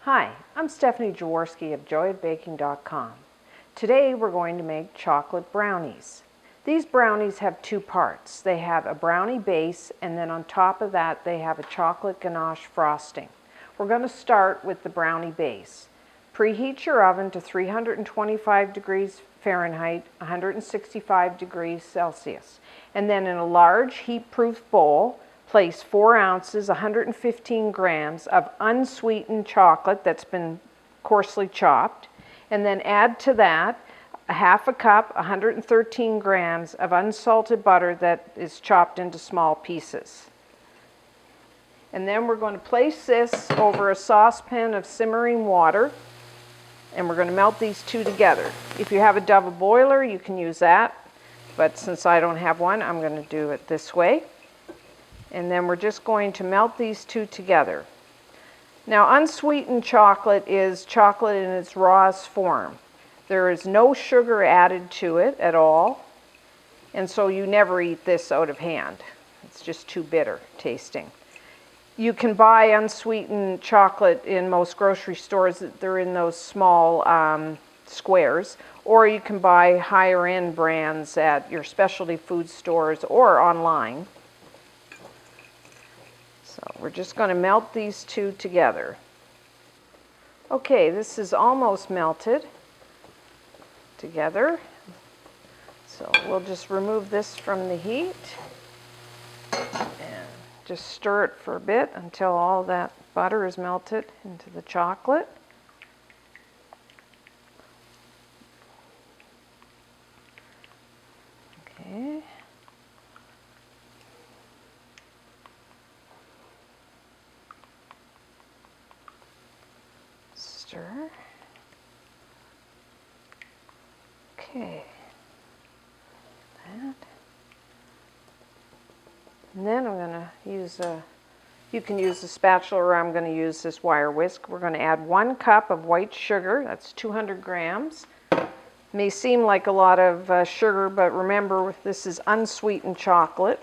Hi, I'm Stephanie Jaworski of joyofbaking.com. Today we're going to make chocolate brownies. These brownies have two parts. They have a brownie base, and then on top of that they have a chocolate ganache frosting. We're going to start with the brownie base. Preheat your oven to 325 degrees Fahrenheit, 165 degrees Celsius. And then in a large heat-proof bowl, place 4 ounces, 115 grams of unsweetened chocolate that's been coarsely chopped, and then add to that a half a cup, 113 grams of unsalted butter that is chopped into small pieces. And then we're going to place this over a saucepan of simmering water, and we're going to melt these two together. If you have a double boiler, you can use that, but since I don't have one, I'm going to do it this way. And then we're just going to melt these two together. Now, unsweetened chocolate is chocolate in its rawest form. There is no sugar added to it at all, and so you never eat this out of hand. It's just too bitter tasting. You can buy unsweetened chocolate in most grocery stores. They're in those small squares, or you can buy higher end brands at your specialty food stores or online. So we're just going to melt these two together. Okay, this is almost melted together. So we'll just remove this from the heat and just stir it for a bit until all that butter is melted into the chocolate. Okay. Stir. Okay. That. And then I'm going to use you can use a spatula, or I'm going to use this wire whisk. We're going to add 1 cup of white sugar. That's 200 grams. May seem like a lot of sugar, but remember, this is unsweetened chocolate.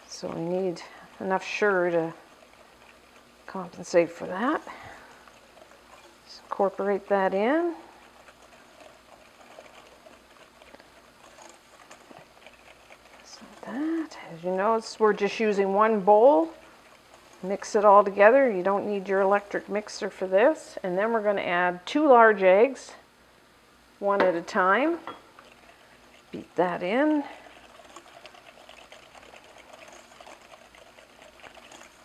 So we need enough sugar to compensate for that. Just incorporate that in. That. As you notice, we're just using one bowl. Mix it all together. You don't need your electric mixer for this. And then we're going to add 2 large eggs, one at a time. Beat that in.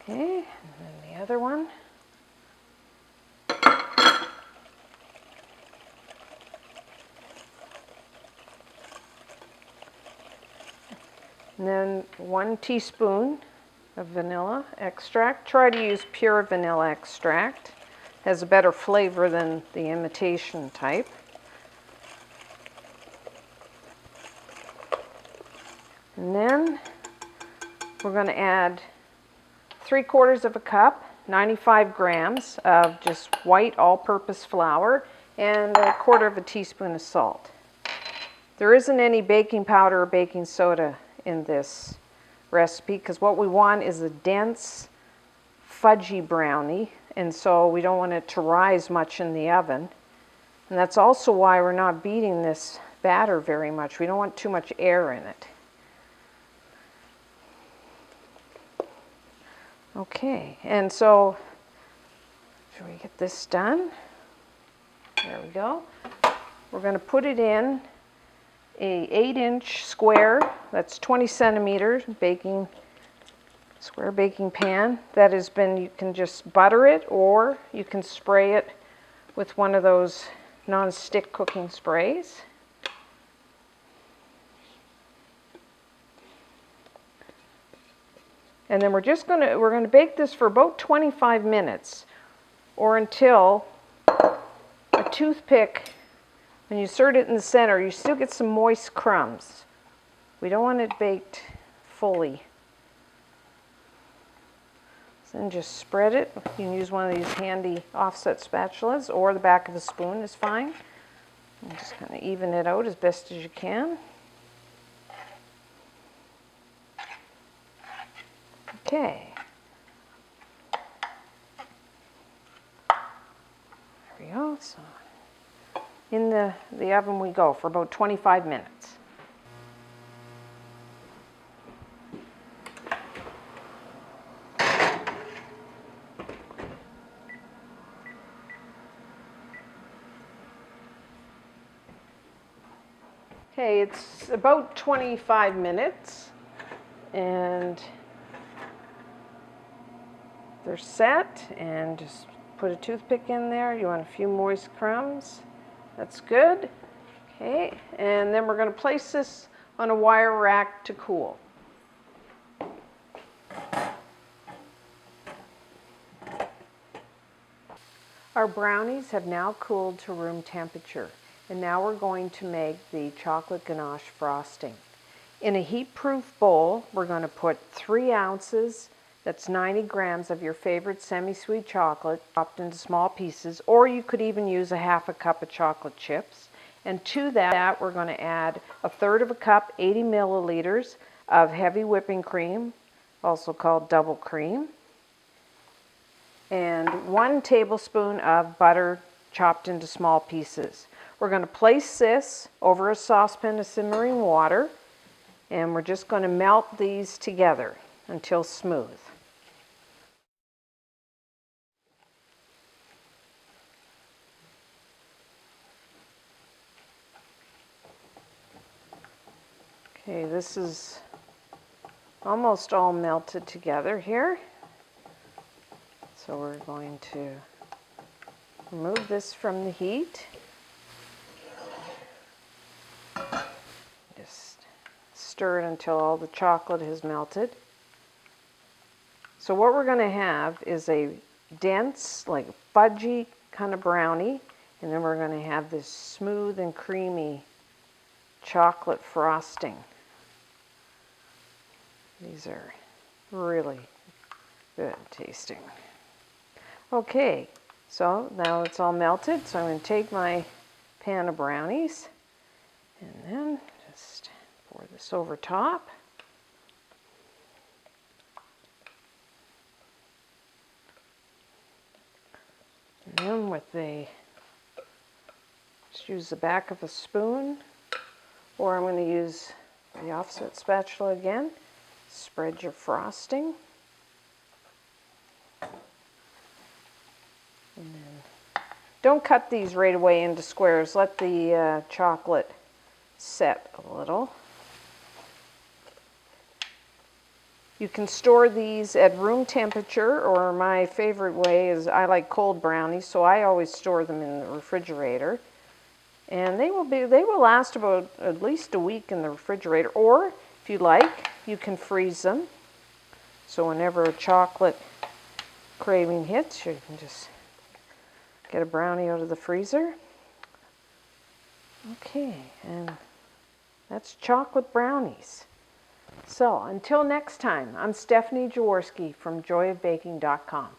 Okay, and then the other one. And then 1 teaspoon of vanilla extract. Try to use pure vanilla extract. It has a better flavor than the imitation type. And then we're going to add 3/4 of a cup, 95 grams of just white all-purpose flour, and 1/4 teaspoon of salt. There isn't any baking powder or baking soda in this recipe, because what we want is a dense, fudgy brownie, and so we don't want it to rise much in the oven. And that's also why we're not beating this batter very much. We don't want too much air in it. Okay, and so should we get this done? There we go. We're going to put it in a 8-inch square, that's 20 centimeters square baking pan that has been, you can just butter it, or you can spray it with one of those non-stick cooking sprays. And then we're going to bake this for about 25 minutes, or until a toothpick, when you insert it in the center, you still get some moist crumbs. We don't want it baked fully. So then just spread it. You can use one of these handy offset spatulas, or the back of a spoon is fine. And just kind of even it out as best as you can. Okay. There we go. So in the oven we go for about 25 minutes. Okay, it's about 25 minutes and they're set, and just put a toothpick in there. You want a few moist crumbs. That's good. Okay, and then we're going to place this on a wire rack to cool. Our brownies have now cooled to room temperature, and now we're going to make the chocolate ganache frosting. In a heat-proof bowl, we're going to put 3 ounces, that's 90 grams of your favorite semi-sweet chocolate chopped into small pieces, or you could even use a half a cup of chocolate chips. And to that, we're going to add 1/3 cup, 80 milliliters of heavy whipping cream, also called double cream, and 1 tablespoon of butter chopped into small pieces. We're going to place this over a saucepan of simmering water, and we're just going to melt these together until smooth. Okay, this is almost all melted together here. So we're going to remove this from the heat. Just stir it until all the chocolate has melted. So what we're going to have is a dense, like fudgy kind of brownie, and then we're going to have this smooth and creamy chocolate frosting. These are really good tasting. Okay, so now it's all melted, so I'm going to take my pan of brownies and then just pour this over top. And then just use the back of a spoon, or I'm going to use the offset spatula again. Spread your frosting. And then don't cut these right away into squares. Let the chocolate set a little. You can store these at room temperature, or my favorite way is I like cold brownies, so I always store them in the refrigerator. And they will last about at least a week in the refrigerator, or if you like, you can freeze them. So whenever a chocolate craving hits, you can just get a brownie out of the freezer. Okay, and that's chocolate brownies. So until next time, I'm Stephanie Jaworski from joyofbaking.com.